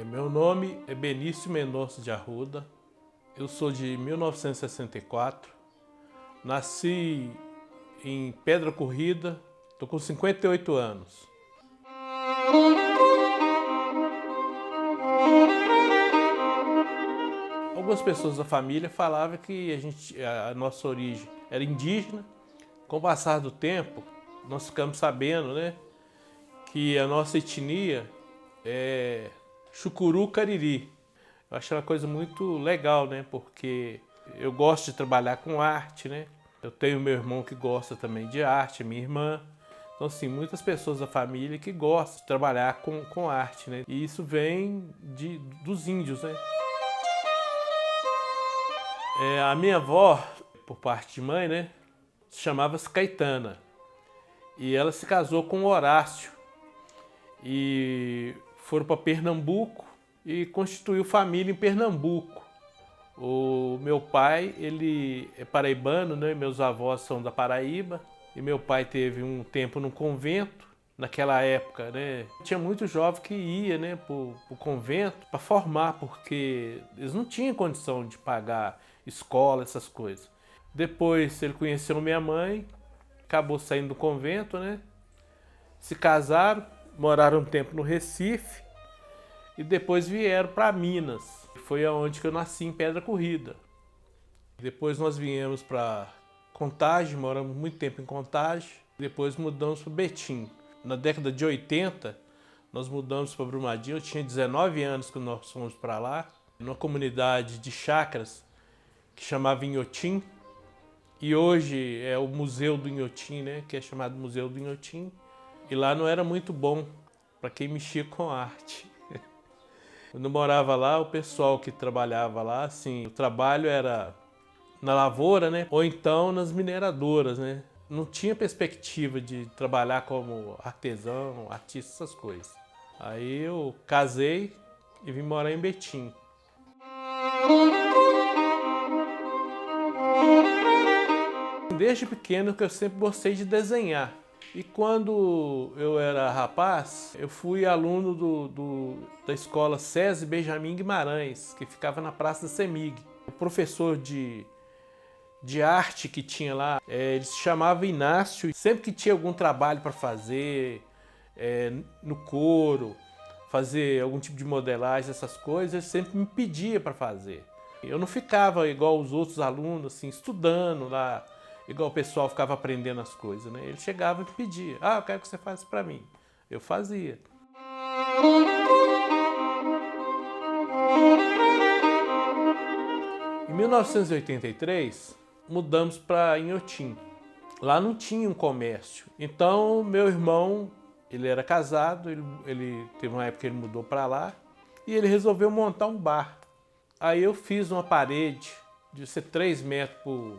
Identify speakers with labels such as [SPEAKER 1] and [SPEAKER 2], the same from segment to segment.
[SPEAKER 1] Meu nome é Benício Mendonça de Arruda, eu sou de 1964, nasci em Pedra Corrida, estou com 58 anos. Algumas pessoas da família falavam que a nossa origem era indígena. Com o passar do tempo, nós ficamos sabendo, né, que a nossa etnia é Chucuru Cariri. Eu acho uma coisa muito legal, né, porque eu gosto de trabalhar com arte, né. Eu tenho meu irmão que gosta também de arte, minha irmã. Então, assim, muitas pessoas da família que gostam de trabalhar com arte, né. E isso vem dos índios, né. A minha avó, por parte de mãe, né, chamava-se Caetana. E ela se casou com o Horácio. E foram para Pernambuco e constituiu família em Pernambuco. O meu pai, ele é paraibano, né? Meus avós são da Paraíba. E meu pai teve um tempo no convento. Naquela época, né, tinha muito jovem que ia, né, para o convento para formar, porque eles não tinham condição de pagar escola, essas coisas. Depois ele conheceu minha mãe, acabou saindo do convento, né, se casaram, moraram um tempo no Recife e depois vieram para Minas. Foi aonde que eu nasci, em Pedra Corrida. Depois nós viemos para Contagem, moramos muito tempo em Contagem. Depois mudamos para Betim. Na década de 80, nós mudamos para Brumadinho. Eu tinha 19 anos quando nós fomos para lá, numa comunidade de chácaras que chamava Inhotim. E hoje é o Museu do Inhotim, né, que é chamado Museu do Inhotim. E lá não era muito bom para quem mexia com arte. Quando eu morava lá, o pessoal que trabalhava lá, assim, o trabalho era na lavoura, né, ou então nas mineradoras, né. Não tinha perspectiva de trabalhar como artesão, artista, essas coisas. Aí eu casei e vim morar em Betim. Desde pequeno que eu sempre gostei de desenhar. E quando eu era rapaz, eu fui aluno da escola César Benjamin Guimarães, que ficava na Praça da Semig. O professor de arte que tinha lá, ele se chamava Inácio. Sempre que tinha algum trabalho para fazer, no couro, fazer algum tipo de modelagem, essas coisas, ele sempre me pedia para fazer. Eu não ficava igual os outros alunos, assim, estudando lá, igual o pessoal ficava aprendendo as coisas, né? Ele chegava e me pedia, eu quero que você faça para mim. Eu fazia. Em 1983, mudamos para Inhotim. Lá não tinha um comércio. Então, meu irmão, ele era casado, ele teve uma época que ele mudou para lá e ele resolveu montar um bar. Aí eu fiz uma parede de ser 3 metros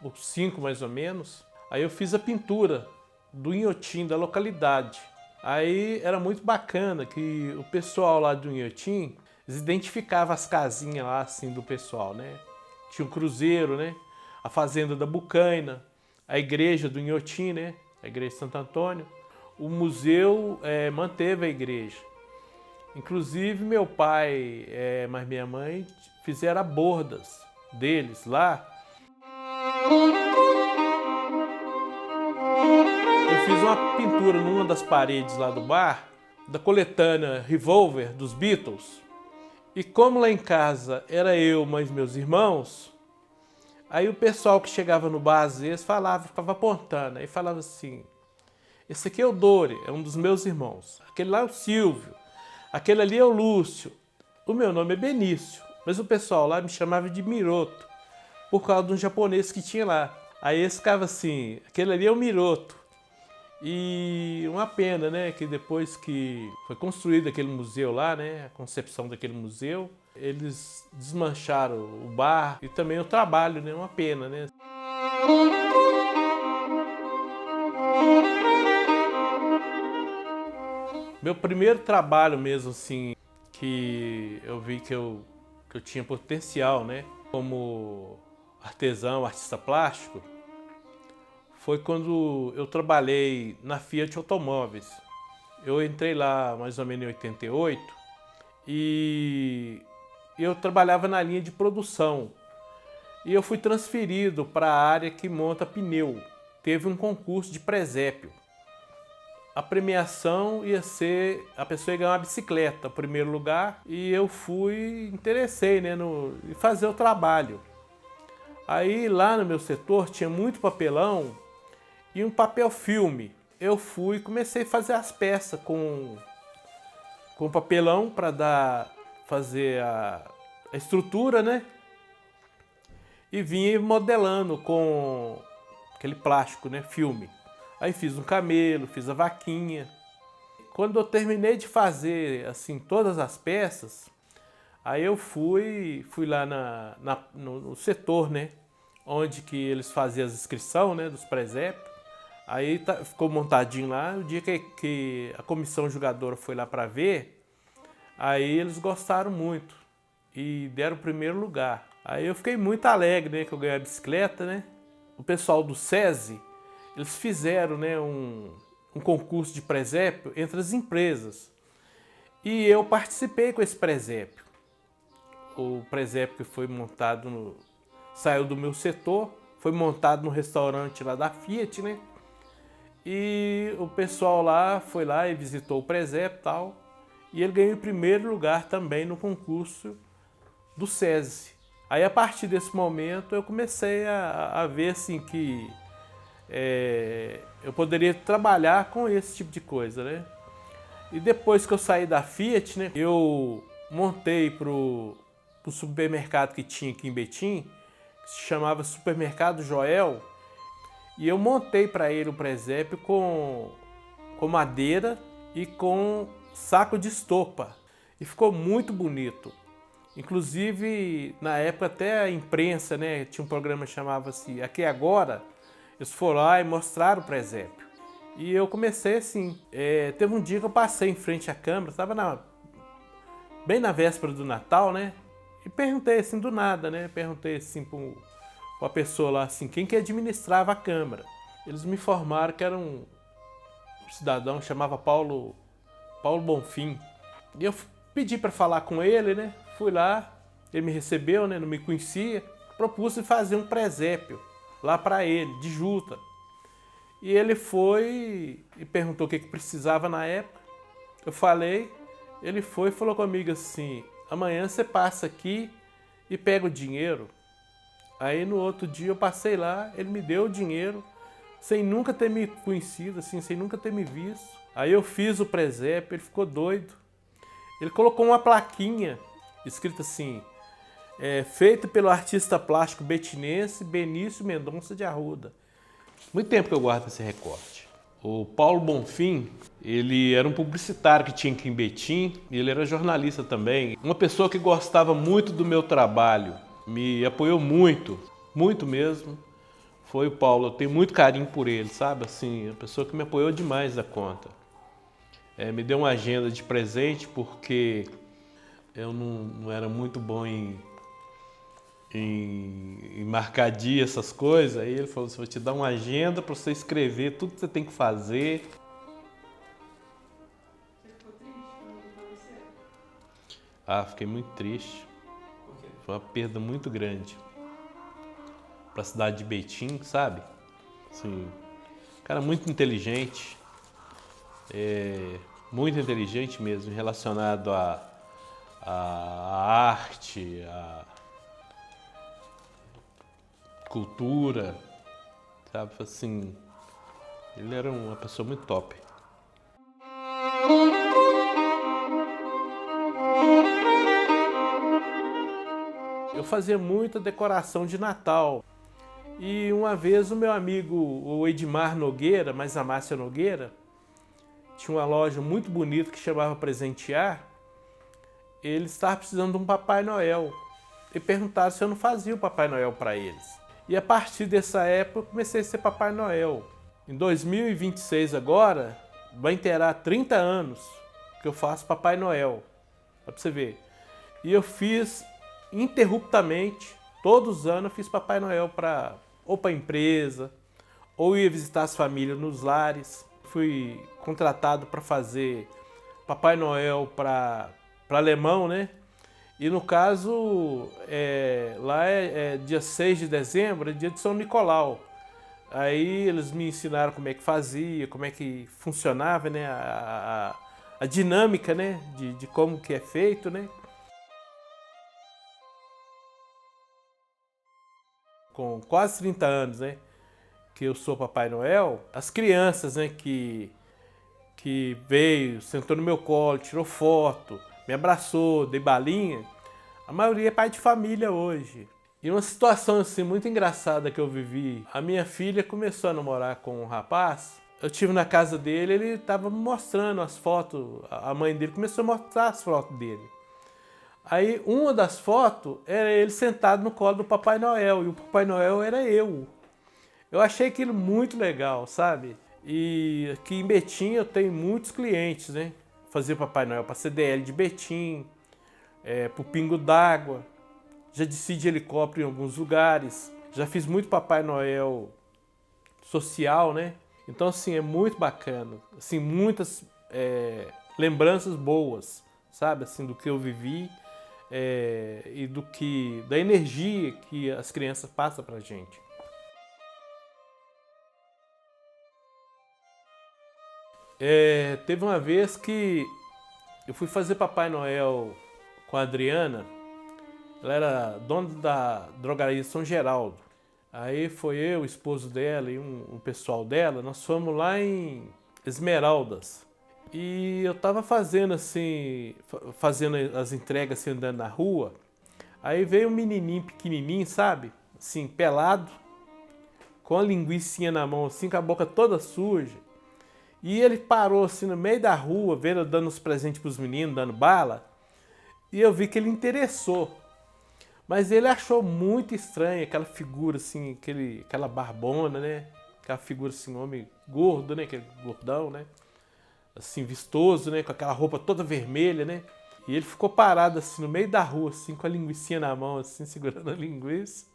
[SPEAKER 1] por 5 mais ou menos. Aí eu fiz a pintura do Inhotim, da localidade. Aí era muito bacana que o pessoal lá do Inhotim, eles identificavam as casinhas lá assim do pessoal, né? Tinha um cruzeiro, né? A fazenda da Bucaina, a igreja do Inhotim, né? A igreja de Santo Antônio. O museu manteve a igreja. Inclusive meu pai, mas minha mãe fizeram bordas deles lá. Eu fiz uma pintura numa das paredes lá do bar, da coletânea Revolver dos Beatles. E como lá em casa era eu, mais meus irmãos, aí o pessoal que chegava no bar às vezes ficava apontando, aí falava assim, esse aqui é o Dore, é um dos meus irmãos, aquele lá é o Silvio, aquele ali é o Lúcio, o meu nome é Benício, mas o pessoal lá me chamava de Miroto, por causa de um japonês que tinha lá. Aí eles ficavam assim, aquele ali é o Miroto. E uma pena, né, que depois que foi construído aquele museu lá, né, a concepção daquele museu, eles desmancharam o bar e também o trabalho, né, uma pena, né. Meu primeiro trabalho mesmo, assim, que eu vi que eu tinha potencial, né, como artesão, artista plástico, foi quando eu trabalhei na Fiat Automóveis. Eu entrei lá mais ou menos em 88 e eu trabalhava na linha de produção. E eu fui transferido para a área que monta pneu. Teve um concurso de presépio. A premiação ia ser, a pessoa ia ganhar uma bicicleta, em primeiro lugar, e eu interessei, né, em fazer o trabalho. Aí lá no meu setor tinha muito papelão e um papel filme. Eu comecei a fazer as peças com papelão para fazer a estrutura, né? E vinha modelando com aquele plástico, né, filme. Aí fiz um camelo, fiz a vaquinha. Quando eu terminei de fazer assim todas as peças, aí eu fui lá no setor, né, onde que eles faziam as inscrições, né, dos presépios. Aí ficou montadinho lá. O dia que a comissão julgadora foi lá para ver, aí eles gostaram muito e deram o primeiro lugar. Aí eu fiquei muito alegre, né, que eu ganhei a bicicleta, né. O pessoal do SESI, eles fizeram, né, um concurso de presépio entre as empresas. E eu participei com esse presépio. O presépio que foi montado, saiu do meu setor, foi montado no restaurante lá da Fiat, né? E o pessoal lá foi lá e visitou o presépio e tal. E ele ganhou em primeiro lugar também no concurso do SESI. Aí a partir desse momento eu comecei a ver assim que eu poderia trabalhar com esse tipo de coisa, né? E depois que eu saí da Fiat, né, eu montei pro supermercado que tinha aqui em Betim, que se chamava Supermercado Joel, e eu montei para ele o presépio com madeira e com saco de estopa. E ficou muito bonito. Inclusive, na época até a imprensa, né, tinha um programa que chamava-se Aqui Agora, eles foram lá e mostraram o presépio. E eu comecei assim, teve um dia que eu passei em frente à Câmara, estava bem na véspera do Natal, né? E perguntei assim do nada, né? Perguntei assim para uma pessoa lá assim, quem que administrava a Câmara. Eles me informaram que era um cidadão que chamava Paulo Bonfim. E eu pedi para falar com ele, né? Fui lá, ele me recebeu, né? Não me conhecia. Propus fazer um presépio lá para ele, de juta. E ele foi e perguntou o que precisava na época. Eu falei, ele foi e falou comigo assim, amanhã você passa aqui e pega o dinheiro. Aí no outro dia eu passei lá, ele me deu o dinheiro, sem nunca ter me conhecido, assim, sem nunca ter me visto. Aí eu fiz o presépio, ele ficou doido. Ele colocou uma plaquinha escrita assim, feito pelo artista plástico betinense Benício Mendonça de Arruda. Muito tempo que eu guardo esse recorte. O Paulo Bonfim, ele era um publicitário que tinha aqui em Betim, e ele era jornalista também. Uma pessoa que gostava muito do meu trabalho, me apoiou muito, muito mesmo, foi o Paulo. Eu tenho muito carinho por ele, sabe? Assim, a pessoa que me apoiou demais da conta. Me deu uma agenda de presente porque eu não era muito bom em marcar dia, essas coisas. Aí ele falou assim, vou te dar uma agenda para você escrever tudo que você tem que fazer.
[SPEAKER 2] Você ficou triste quando ele faleceu?
[SPEAKER 1] Ah, fiquei muito triste.
[SPEAKER 2] Por quê?
[SPEAKER 1] Foi uma perda muito grande para a cidade de Betim, sabe? Assim, cara muito inteligente, muito inteligente mesmo, relacionado à arte, à cultura, sabe? Assim, ele era uma pessoa muito top. Eu fazia muita decoração de Natal. E uma vez o meu amigo, o Edmar Nogueira, mais a Márcia Nogueira, tinha uma loja muito bonita que chamava Presentear. Ele estava precisando de um Papai Noel. E perguntaram se eu não fazia o Papai Noel para eles. E a partir dessa época eu comecei a ser Papai Noel. Em 2026 agora, vai inteirar 30 anos que eu faço Papai Noel. Pra você ver. E eu fiz ininterruptamente, todos os anos eu fiz Papai Noel ou para empresa, ou ia visitar as famílias nos lares. Fui contratado para fazer Papai Noel para alemão, né? E no caso, lá é dia 6 de dezembro, é dia de São Nicolau. Aí eles me ensinaram como é que fazia, como é que funcionava, né? A dinâmica, né? De como que é feito, né? Com quase 30 anos, né? Que eu sou Papai Noel, as crianças, né? Que veio, sentou no meu colo, tirou foto, me abraçou, dei balinha, a maioria é pai de família hoje. E uma situação assim muito engraçada que eu vivi, a minha filha começou a namorar com um rapaz, eu estive na casa dele, ele estava me mostrando as fotos, a mãe dele começou a mostrar as fotos dele. Aí uma das fotos era ele sentado no colo do Papai Noel, e o Papai Noel era eu. Eu achei aquilo muito legal, sabe? E aqui em Betim eu tenho muitos clientes, né? Fazer Papai Noel para CDL de Betim, para o Pingo d'Água. Já desci de helicóptero em alguns lugares. Já fiz muito Papai Noel social, né? Então, assim, é muito bacana. Assim, muitas lembranças boas, sabe? Assim, do que eu vivi e da energia que as crianças passam pra gente. Teve uma vez que eu fui fazer Papai Noel com a Adriana. Ela era dona da drogaria São Geraldo. Aí foi eu, o esposo dela e um pessoal dela. Nós fomos lá em Esmeraldas. E eu tava fazendo assim, fazendo as entregas assim, andando na rua. Aí veio um menininho pequenininho, sabe? Assim, pelado, com a linguicinha na mão, assim, com a boca toda suja. E ele parou assim no meio da rua, vendo eu dando os presentes pros meninos, dando bala. E eu vi que ele interessou. Mas ele achou muito estranho aquela figura assim, aquela barbona, né? Aquela figura assim, homem gordo, né? Aquele gordão, né? Assim, vistoso, né? Com aquela roupa toda vermelha, né? E ele ficou parado assim no meio da rua, assim, com a linguicinha na mão, assim, segurando a linguiça.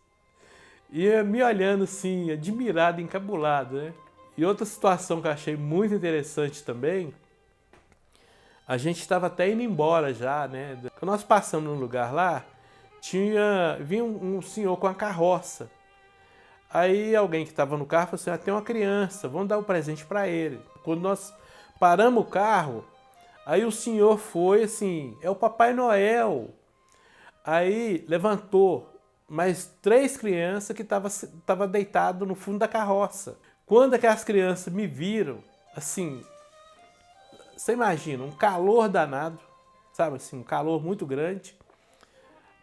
[SPEAKER 1] E me olhando assim, admirado, encabulado, né? E outra situação que eu achei muito interessante também, a gente estava até indo embora já, né? Quando nós passamos num lugar lá, vinha um senhor com a carroça. Aí alguém que estava no carro falou assim, tem uma criança, vamos dar um presente para ele. Quando nós paramos o carro, aí o senhor foi assim, é o Papai Noel. Aí levantou mais 3 crianças que estavam deitadas no fundo da carroça. Quando aquelas crianças me viram, assim, você imagina, um calor danado, sabe assim, um calor muito grande.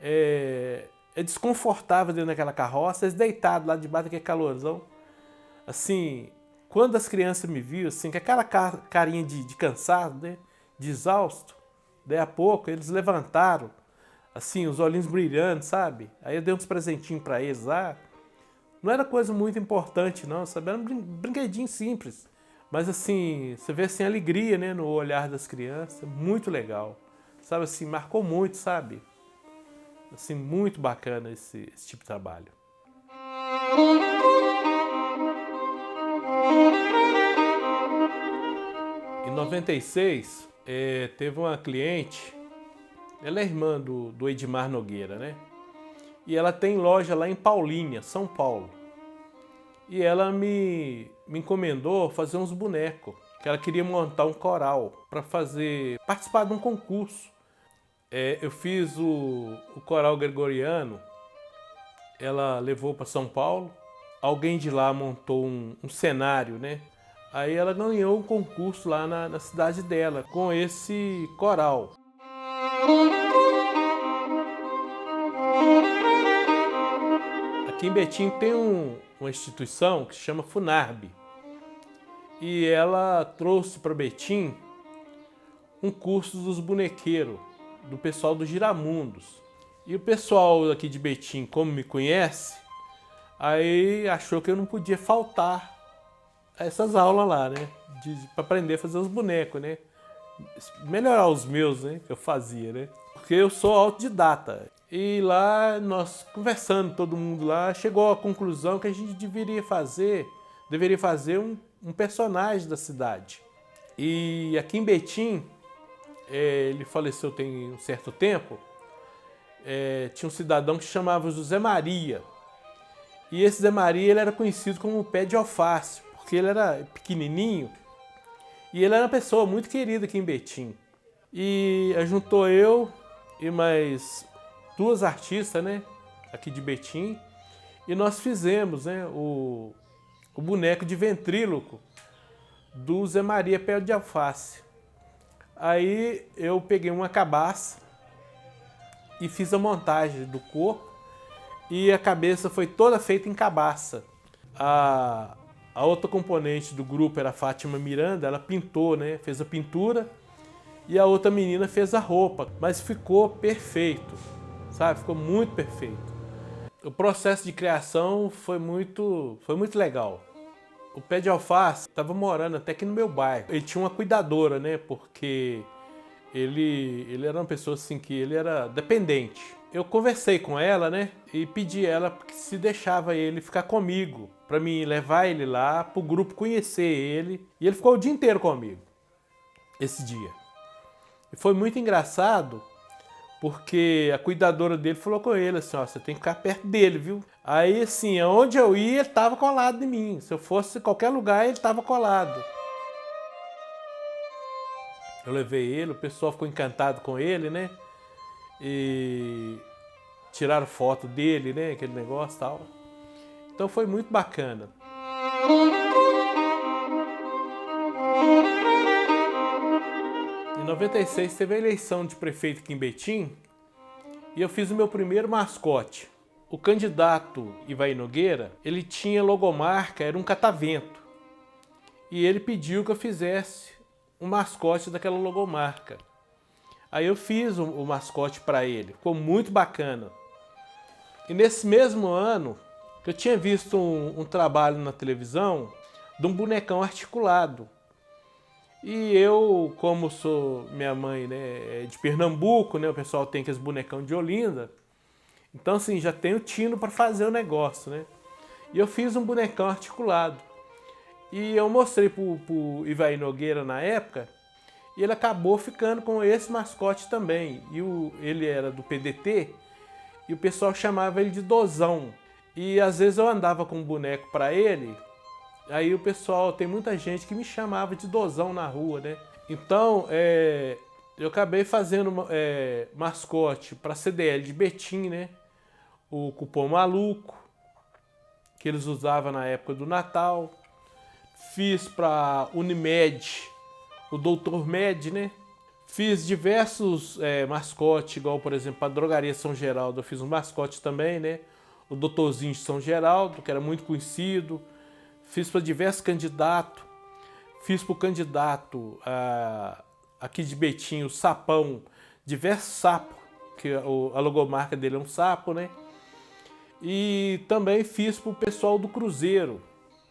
[SPEAKER 1] É desconfortável dentro daquela carroça, eles deitados lá debaixo daquele calorzão. Assim, quando as crianças me viram, assim, com aquela carinha de cansado, né, de exausto, daí a pouco eles levantaram, assim, os olhinhos brilhando, sabe? Aí eu dei uns presentinhos para eles lá. Não era coisa muito importante, não, sabe? Era um brinquedinho simples. Mas, assim, você vê, assim, a alegria, né, no olhar das crianças. Muito legal. Sabe, assim, marcou muito, sabe? Assim, muito bacana esse tipo de trabalho. Em 96, teve uma cliente, ela é irmã do Edmar Nogueira, né? E ela tem loja lá em Paulínia, São Paulo. E ela me encomendou fazer uns bonecos, que ela queria montar um coral para participar de um concurso. Eu fiz o coral gregoriano, ela levou para São Paulo, alguém de lá montou um cenário, né? Aí ela ganhou um concurso lá na cidade dela com esse coral. Aqui em Betim tem uma instituição que se chama Funarb. E ela trouxe para Betim um curso dos bonequeiros, do pessoal do Giramundos. E o pessoal aqui de Betim, como me conhece, aí achou que eu não podia faltar a essas aulas lá, né? Para aprender a fazer os bonecos, né? Melhorar os meus, né? Que eu fazia, né? Porque eu sou autodidata. E lá, nós conversando, todo mundo lá, chegou à conclusão que a gente deveria fazer deveria fazer um personagem da cidade. E aqui em Betim, ele faleceu tem um certo tempo, tinha um cidadão que se chamava José Maria. E esse Zé Maria ele era conhecido como o pé de alface, porque ele era pequenininho e ele era uma pessoa muito querida aqui em Betim. E juntou eu e mais duas artistas, né, aqui de Betim, e nós fizemos, né, o boneco de ventríloco do Zé Maria Pé de Alface. Aí eu peguei uma cabaça e fiz a montagem do corpo e a cabeça foi toda feita em cabaça. A outra componente do grupo era a Fátima Miranda, ela pintou, né, fez a pintura, e a outra menina fez a roupa, mas ficou perfeito, sabe? Ficou muito perfeito. O processo de criação foi muito legal. O Pé de Alface estava morando até aqui no meu bairro. Ele tinha uma cuidadora, né? Porque ele era uma pessoa assim que ele era dependente. Eu conversei com ela, né? E pedi ela que se deixava ele ficar comigo, para mim levar ele lá, para o grupo conhecer ele. E ele ficou o dia inteiro comigo, esse dia. E foi muito engraçado, porque a cuidadora dele falou com ele assim, ó, você tem que ficar perto dele, viu? Aí assim, onde eu ia, ele estava colado em mim. Se eu fosse em qualquer lugar, ele estava colado. Eu levei ele, o pessoal ficou encantado com ele, né? E tiraram foto dele, né? Aquele negócio e tal. Então foi muito bacana. Em 96 teve a eleição de prefeito aqui em Betim e eu fiz o meu primeiro mascote. O candidato Ivaí Nogueira, ele tinha logomarca, era um catavento. E ele pediu que eu fizesse um mascote daquela logomarca. Aí eu fiz o mascote para ele, ficou muito bacana. E nesse mesmo ano, eu tinha visto um trabalho na televisão de um bonecão articulado. E eu, como minha mãe, né, é de Pernambuco, né, o pessoal tem aqueles bonecão de Olinda, então assim, já tenho tino para fazer o negócio, né? E eu fiz um bonecão articulado. E eu mostrei pro Ivaí Nogueira na época, e ele acabou ficando com esse mascote também. E ele era do PDT, e o pessoal chamava ele de Dozão. E às vezes eu andava com um boneco para ele, aí o pessoal, tem muita gente que me chamava de Dozão na rua, né? Então, eu acabei fazendo mascote para CDL de Betim, né? O Cupom Maluco, que eles usavam na época do Natal. Fiz para Unimed, o Doutor Med, né? Fiz diversos mascotes, igual, por exemplo, para a Drogaria São Geraldo, eu fiz um mascote também, né? O Doutorzinho de São Geraldo, que era muito conhecido. Fiz para diversos candidatos. Fiz para o candidato aqui de Betim, o Sapão, diversos sapos, que a logomarca dele é um sapo, né? E também fiz para o pessoal do Cruzeiro.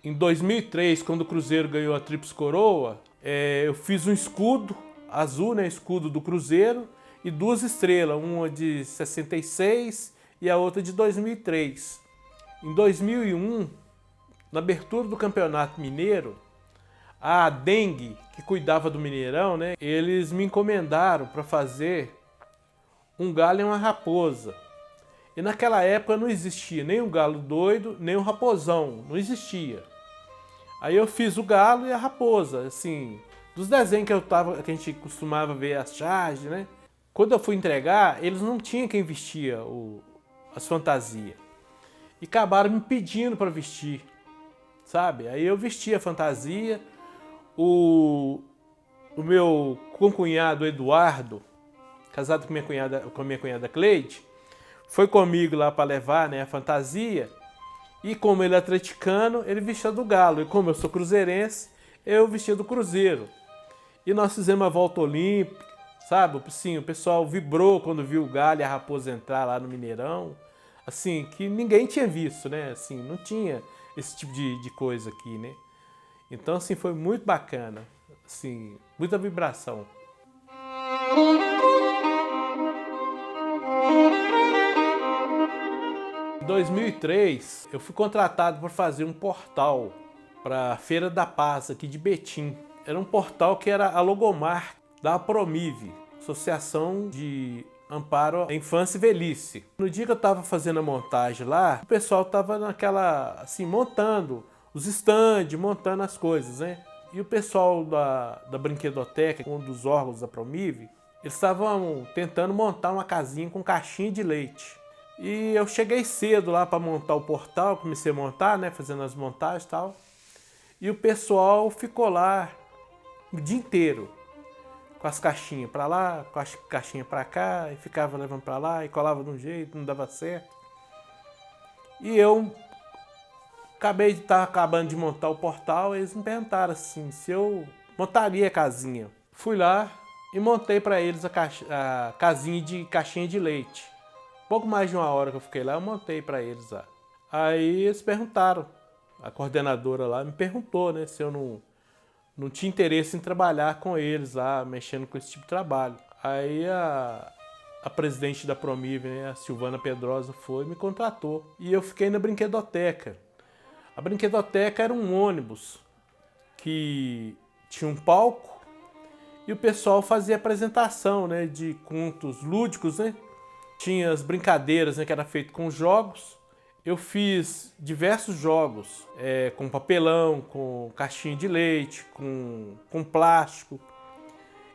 [SPEAKER 1] Em 2003, quando o Cruzeiro ganhou a Tríplice Coroa, eu fiz um escudo azul, né, escudo do Cruzeiro, e duas estrelas, uma de 66 e a outra de 2003. Em 2001, na abertura do Campeonato Mineiro, a Dengue, que cuidava do Mineirão, né, eles me encomendaram para fazer um galo e uma raposa. E naquela época não existia nem um galo doido, nem um raposão, não existia. Aí eu fiz o galo e a raposa, assim, dos desenhos que a gente costumava ver as charges, né? Quando eu fui entregar, eles não tinham quem vestia as fantasias. E acabaram me pedindo para vestir, sabe? Aí eu vesti a fantasia. O meu concunhado Eduardo, casado com minha cunhada Cleide, foi comigo lá para levar, né, a fantasia. E como ele é atleticano, ele vestia do Galo. E como eu sou cruzeirense, eu vestia do Cruzeiro. E nós fizemos a volta olímpica, sabe? Assim, o pessoal vibrou quando viu o Galo e a Raposa entrar lá no Mineirão. Assim, que ninguém tinha visto, né? Assim, não tinha esse tipo de coisa aqui, né? Então, assim, foi muito bacana. Assim, muita vibração. Em 2003, eu fui contratado para fazer um portal para Feira da Paz, aqui de Betim. Era um portal que era a logomarca da Promive, Associação de Amparo à Infância e Velhice. No dia que eu estava fazendo a montagem lá, o pessoal estava naquela, assim, montando os stands, montando as coisas, né? E o pessoal da brinquedoteca, um dos órgãos da Promive, eles estavam tentando montar uma casinha com caixinha de leite. E eu cheguei cedo lá para montar o portal, comecei a montar, né, fazendo as montagens e tal. E o pessoal ficou lá o dia inteiro, com as caixinhas para lá, com as caixinhas para cá, e ficava levando para lá, e colava de um jeito, não dava certo. E eu acabei de estar acabando de montar o portal, e eles me perguntaram assim, se eu montaria a casinha. Fui lá e montei para eles a casinha de caixinha de leite. Pouco mais de uma hora que eu fiquei lá, eu montei para eles lá. Aí eles perguntaram, a coordenadora lá me perguntou, né, se eu não tinha interesse em trabalhar com eles lá, mexendo com esse tipo de trabalho. Aí a presidente da Promive, né, a Silvana Pedrosa, foi e me contratou. E eu fiquei na brinquedoteca. A brinquedoteca era um ônibus que tinha um palco e o pessoal fazia apresentação, né, de contos lúdicos, né? Tinha as brincadeiras, né, que era feito com jogos. Eu fiz diversos jogos, com papelão, com caixinha de leite, com plástico.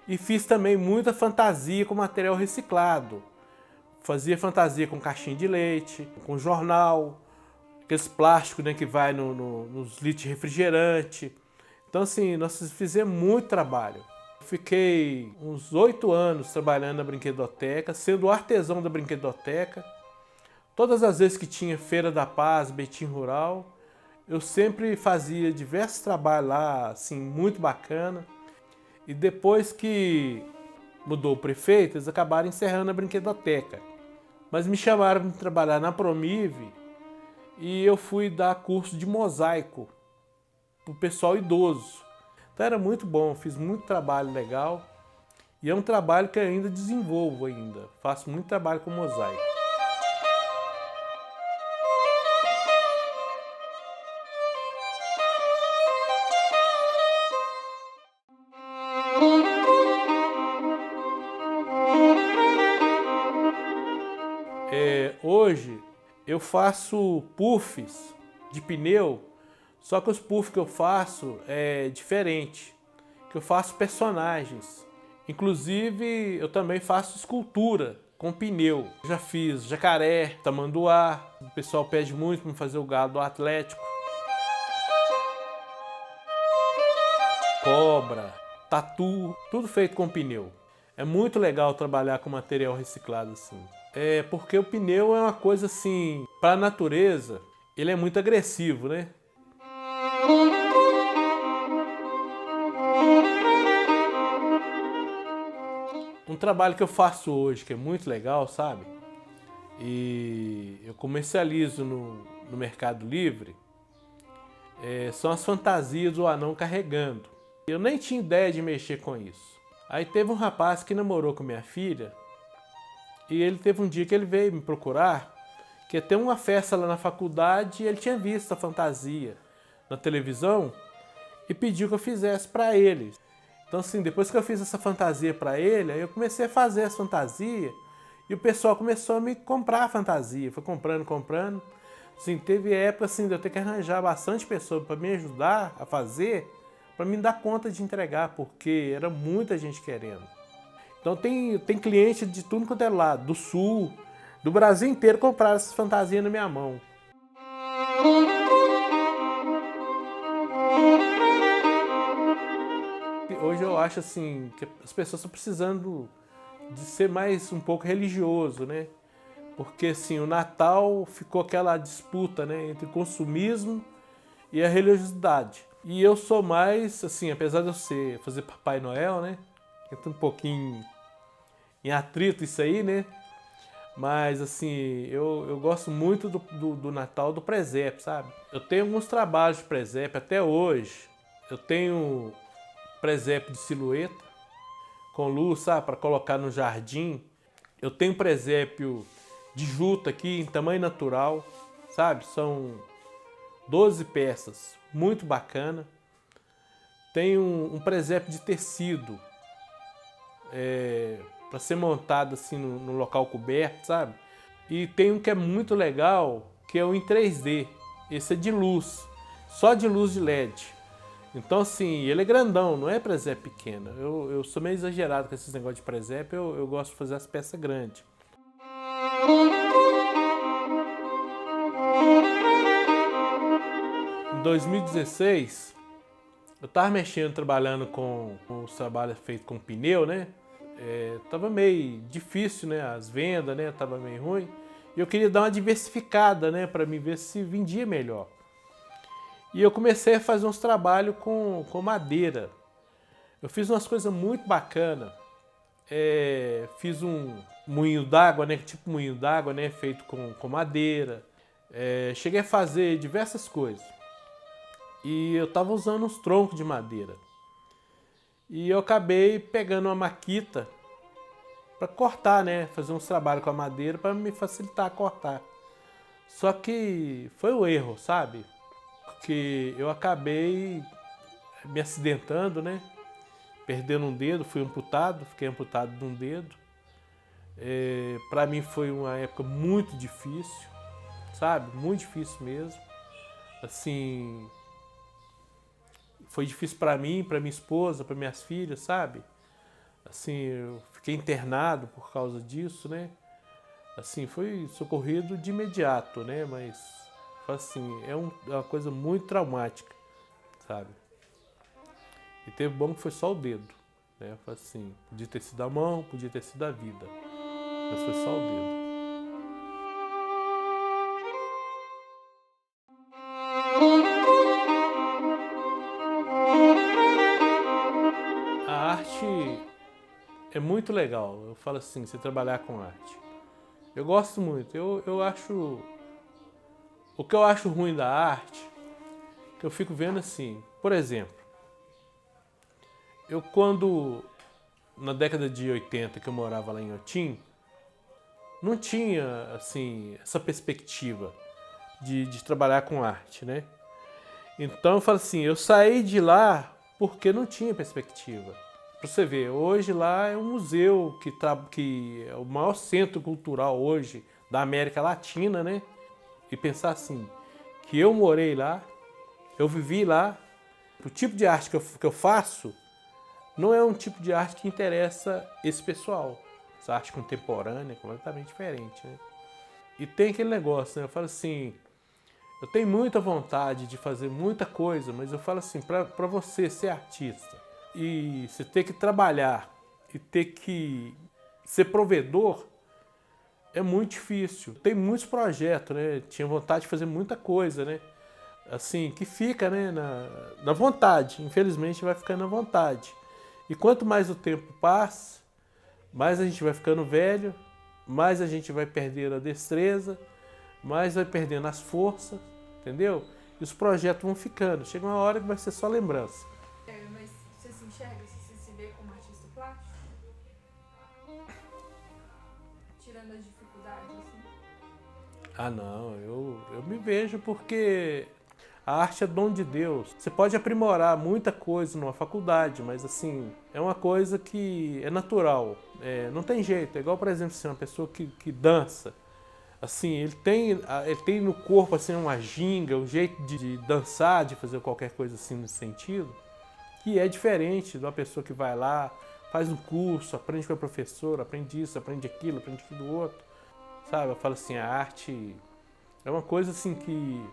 [SPEAKER 1] E fiz também muita fantasia com material reciclado. Fazia fantasia com caixinha de leite, com jornal, aqueles plásticos, né, que vai nos litros de refrigerante. Então, assim, nós fizemos muito trabalho. Fiquei uns 8 anos trabalhando na brinquedoteca, sendo artesão da brinquedoteca. Todas as vezes que tinha Feira da Paz, Betim Rural, eu sempre fazia diversos trabalhos lá, assim, muito bacana. E depois que mudou o prefeito, eles acabaram encerrando a brinquedoteca. Mas me chamaram para trabalhar na Promive e eu fui dar curso de mosaico para o pessoal idoso. Então era muito bom, fiz muito trabalho legal. E é um trabalho que eu ainda desenvolvo ainda. Faço muito trabalho com mosaico. Hoje eu faço puffs de pneu, só que os puffs que eu faço é diferente, que eu faço personagens. Inclusive eu também faço escultura com pneu. Já fiz jacaré, tamanduá, o pessoal pede muito para fazer o gado atlético. Cobra, tatu, tudo feito com pneu. É muito legal trabalhar com material reciclado assim. Porque o pneu é uma coisa assim, para a natureza, ele é muito agressivo, né? Um trabalho que eu faço hoje, que é muito legal, sabe? E eu comercializo no Mercado Livre, são as fantasias do anão carregando. Eu nem tinha ideia de mexer com isso. Aí teve um rapaz que namorou com minha filha, e ele teve um dia que ele veio me procurar, que ia ter uma festa lá na faculdade, e ele tinha visto a fantasia na televisão e pediu que eu fizesse para ele. Então assim, depois que eu fiz essa fantasia para ele, aí eu comecei a fazer essa fantasia e o pessoal começou a me comprar a fantasia, foi comprando. Assim, teve época assim, de eu ter que arranjar bastante pessoa para me ajudar a fazer, para me dar conta de entregar, porque era muita gente querendo. Então tem cliente de tudo quanto é lado, do sul, do Brasil inteiro, compraram essas fantasias na minha mão. Hoje eu acho assim que as pessoas estão precisando de ser mais um pouco religioso, né? Porque assim, o Natal ficou aquela disputa, né, entre o consumismo e a religiosidade. E eu sou mais, assim, apesar de eu fazer Papai Noel, né? Entra um pouquinho em atrito isso aí, né? Mas assim, eu gosto muito do Natal, do presépio, sabe? Eu tenho alguns trabalhos de presépio até hoje. Eu tenho presépio de silhueta, com luz, sabe? Para colocar no jardim. Eu tenho presépio de juta aqui, em tamanho natural, sabe? São 12 peças, muito bacana. Tem um presépio de tecido para ser montado assim no local coberto, sabe? E tem um que é muito legal, que é o em 3D. Esse é de luz, só de luz de LED. Então assim, ele é grandão, não é presépio pequeno. Eu sou meio exagerado com esses negócios de presépio, eu gosto de fazer as peças grandes. Em 2016, eu estava mexendo, trabalhando com os trabalhos feitos com pneu, né? Tava meio difícil, né? As vendas, né? Tava meio ruim. E eu queria dar uma diversificada, né? Para me ver se vendia melhor. E eu comecei a fazer uns trabalhos com madeira. Eu fiz umas coisas muito bacanas. Fiz um moinho d'água, né? Tipo moinho d'água, né? Feito com madeira. Cheguei a fazer diversas coisas. E eu tava usando uns troncos de madeira. E eu acabei pegando uma maquita para cortar, né? Fazer uns trabalhos com a madeira para me facilitar a cortar. Só que foi o erro, sabe? Porque eu acabei me acidentando, né? Perdendo um dedo, fui amputado, fiquei amputado de um dedo. Para mim foi uma época muito difícil, sabe? Muito difícil mesmo. Assim, foi difícil para mim, para minha esposa, para minhas filhas, sabe? Assim, eu fiquei internado por causa disso, né? Assim, foi socorrido de imediato, né? Mas, assim, é uma coisa muito traumática, sabe? E teve bom que foi só o dedo, né? Foi assim, podia ter sido a mão, podia ter sido a vida, mas foi só o dedo. A arte é muito legal, eu falo assim, você trabalhar com arte. Eu gosto muito, eu acho... O que eu acho ruim da arte, que eu fico vendo assim, por exemplo, eu quando, na década de 80 que eu morava lá em Otim, não tinha, assim, essa perspectiva de trabalhar com arte, né? Então eu falo assim, eu saí de lá porque não tinha perspectiva. Pra você ver, hoje lá é um museu que é o maior centro cultural hoje da América Latina, né? E pensar assim, que eu morei lá, eu vivi lá, o tipo de arte que eu faço não é um tipo de arte que interessa esse pessoal. Essa arte contemporânea é completamente diferente, né? E tem aquele negócio, né? Eu falo assim, eu tenho muita vontade de fazer muita coisa, mas eu falo assim, para você ser artista e você ter que trabalhar e ter que ser provedor, é muito difícil. Tem muitos projetos, né? Tinha vontade de fazer muita coisa, né? Assim, que fica, né, na vontade. Infelizmente vai ficando na vontade. E quanto mais o tempo passa, mais a gente vai ficando velho, mais a gente vai perdendo a destreza, mais vai perdendo as forças, entendeu? E os projetos vão ficando. Chega uma hora que vai ser só lembrança.
[SPEAKER 2] Mas você se enxerga, você se vê como artista plástico? Tirando as dificuldades, assim?
[SPEAKER 1] Ah, não, eu me vejo porque a arte é dom de Deus. Você pode aprimorar muita coisa numa faculdade, mas assim, é uma coisa que é natural. Não tem jeito. É igual, por exemplo, assim, uma pessoa que dança. Assim, ele tem no corpo assim, uma ginga, um jeito de dançar, de fazer qualquer coisa assim nesse sentido, que é diferente de uma pessoa que vai lá, faz um curso, aprende com a professora, aprende isso, aprende aquilo outro. Sabe? Eu falo assim, a arte é uma coisa assim que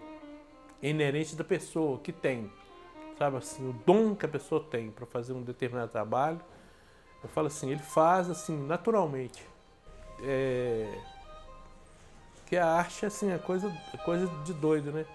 [SPEAKER 1] é inerente da pessoa, que tem. Sabe assim, o dom que a pessoa tem para fazer um determinado trabalho, eu falo assim, ele faz assim, naturalmente. Que a arte assim, é coisa de doido, né?